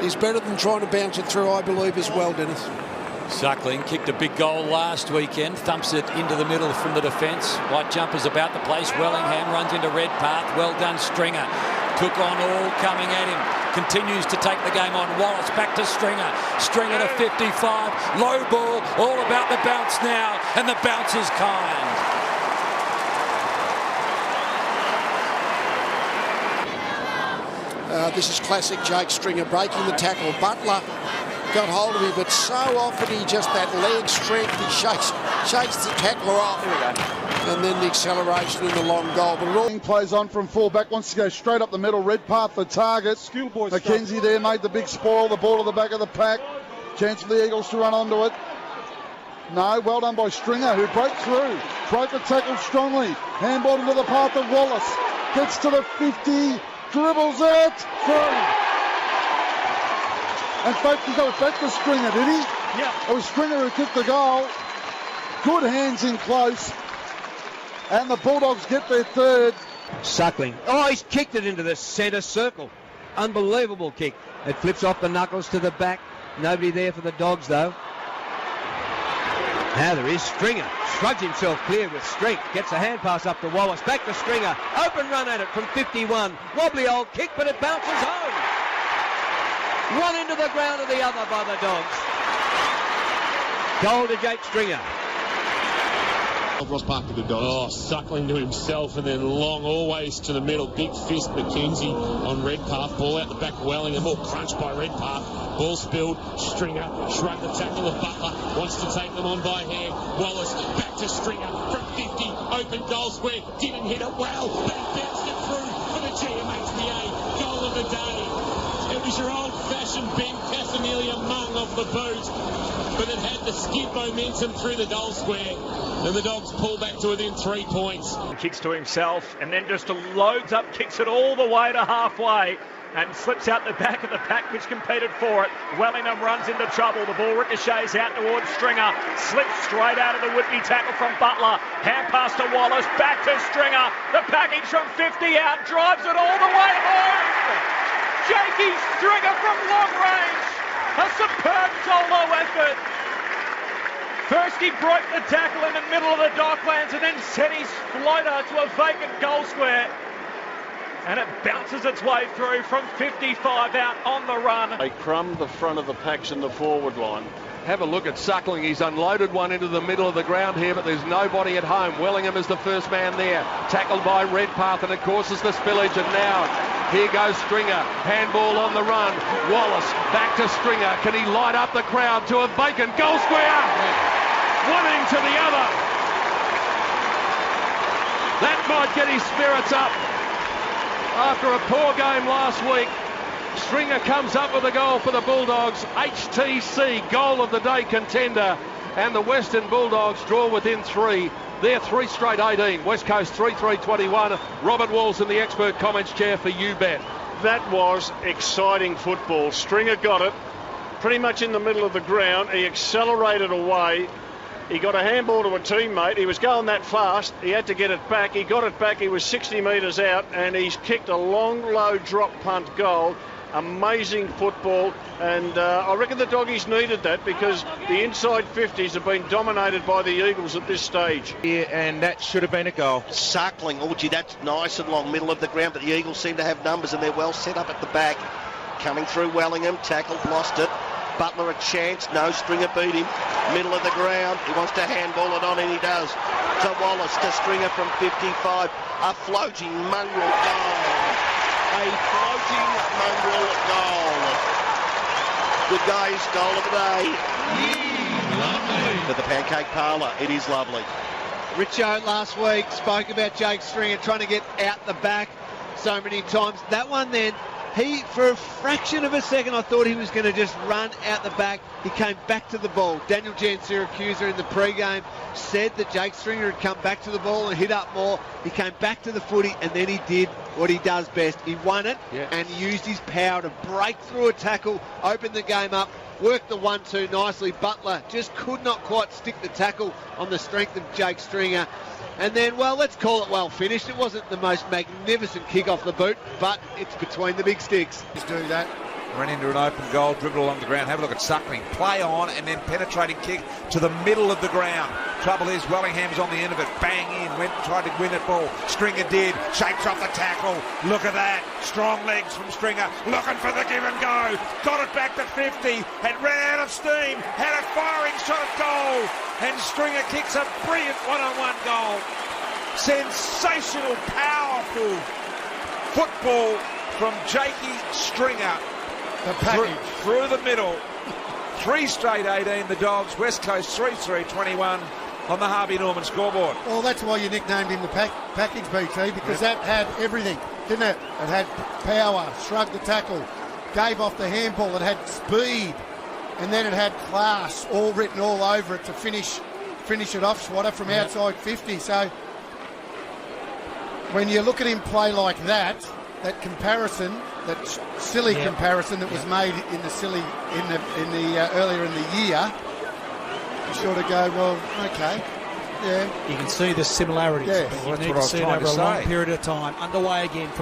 is better than trying to bounce it through, I believe, as well, Dennis. Suckling kicked a big goal last weekend, thumps it into the middle from the defence. White jumpers about the place. Wellingham runs into Redpath. Well done, Stringer. Took on all coming at him. Continues to take the game on. Wallace back to Stringer. Stringer to 55. Low ball. All about the bounce now. And the bounce is kind. This is classic Jake Stringer breaking the tackle. Butler got hold of him, but so often he just that leg strength, he shakes the tackler off. Here we go. And then the acceleration in the long goal. But it all plays on from full-back, wants to go straight up the middle. Redpath the target. McKenzie there made the big spoil. The ball to the back of the pack. Chance for the Eagles to run onto it. No, well done by Stringer, who broke through. Broke the tackle strongly. Handball into the path of Wallace. Gets to the 50. Dribbles it. Through. In fact, he goes back to Stringer, did he? Yeah. It was Stringer who kicked the goal. Good hands in close. And the Bulldogs get their third. Suckling. Oh, he's kicked it into the centre circle. Unbelievable kick. It flips off the knuckles to the back. Nobody there for the Dogs, though. Now there is Stringer. Shrugs himself clear with strength. Gets a hand pass up to Wallace. Back to Stringer. Open run at it from 51. Wobbly old kick, but it bounces home. One into the ground and the other by the Dogs. Goal to Jake Stringer. Ross Parker to the Dogs. Oh, Suckling to himself and then long always to the middle. Big fist McKenzie on Redpath. Ball out the back Wellingham. All crunched by Redpath. Ball spilled. Stringer shrugged the tackle of Butler. Wants to take them on by hand. Wallace back to Stringer from 50. Open goal square. Didn't hit it well, but he bounced it through for the GMHBA. Goal of the day. It was your old-fashioned Ben Casamilia mung off the boot, but it had the skid momentum through the goal square. And the Dogs pull back to within 3 points. Kicks to himself and then just loads up, kicks it all the way to halfway and slips out the back of the pack which competed for it. Wellingham runs into trouble. The ball ricochets out towards Stringer. Slips straight out of the would-be tackle from Butler. Hand pass to Wallace. Back to Stringer. The package from 50 out. Drives it all the way home. Jakey Stringer from long range. A superb solo effort. First he broke the tackle in the middle of the Docklands and then sent his floater to a vacant goal square. And it bounces its way through from 55 out on the run. They crumb the front of the packs in the forward line. Have a look at Suckling. He's unloaded one into the middle of the ground here, but there's nobody at home. Wellingham is the first man there. Tackled by Redpath, and it causes the spillage. And now, here goes Stringer. Handball on the run. Wallace back to Stringer. Can he light up the crowd to a vacant goal square? One into the other. That might get his spirits up. After a poor game last week, Stringer comes up with a goal for the Bulldogs. HTC goal of the day contender, and the Western Bulldogs draw within 3. They're 3 straight 18. West Coast 3-3-21. Robert Walls in the expert comments chair for You Bet. That was exciting football. Stringer got it pretty much in the middle of the ground. He accelerated away. He got a handball to a teammate. He was going that fast. He had to get it back. He got it back. He was 60 metres out, and he's kicked a long, low drop punt goal. Amazing football, and I reckon the Doggies needed that because the inside 50s have been dominated by the Eagles at this stage. Yeah, and that should have been a goal. Suckling, oh gee, that's nice and long, middle of the ground, but the Eagles seem to have numbers and they're well set up at the back. Coming through Wellingham, tackled, lost it. Butler a chance, no, Stringer beat him. Middle of the ground, he wants to handball it on, and he does. To Wallace, to Stringer from 55. A floating mongrel goal. A floating mongrel goal. Good guys, goal of the day. Lovely. For the Pancake Parlour, it is lovely. Richo last week spoke about Jake Stringer trying to get out the back so many times. That one then, for a fraction of a second, I thought he was going to just run out the back. He came back to the ball. Daniel Jan Syracusa in the pre-game said that Jake Stringer had come back to the ball and hit up more. He came back to the footy, and then he did what he does best. He won it, and he used his power to break through a tackle, open the game up, worked the 1-2 nicely. Butler just could not quite stick the tackle on the strength of Jake Stringer. And then, well, let's call it well finished. It wasn't the most magnificent kick off the boot, but it's between the big sticks. He's doing that. Ran into an open goal, dribbled along the ground. Have a look at Suckling. Play on and then penetrating kick to the middle of the ground. Trouble is Wellingham's on the end of it. Bang in. Went and tried to win it ball. Stringer did. Shakes off the tackle. Look at that. Strong legs from Stringer. Looking for the give and go. Got it back to 50. And ran out of steam. Had a firing shot at goal. And Stringer kicks a brilliant one-on-one goal. Sensational, powerful football from Jakey Stringer. The package. Through the middle. 3 straight 18, the Dogs. West Coast 3-3-21 on the Harvey Norman scoreboard. Well, that's why you nicknamed him the package, BT, because that had everything, didn't it? It had power, shrugged the tackle, gave off the handball, it had speed, and then it had class all written all over it to finish it off, Swatter, from outside 50. So when you look at him play like that comparison, that silly comparison that was made in the earlier in the year, you sort of go, well, okay, yeah. You can see the similarities. Yeah. But Well, you need to see it over a long period of time. Underway again from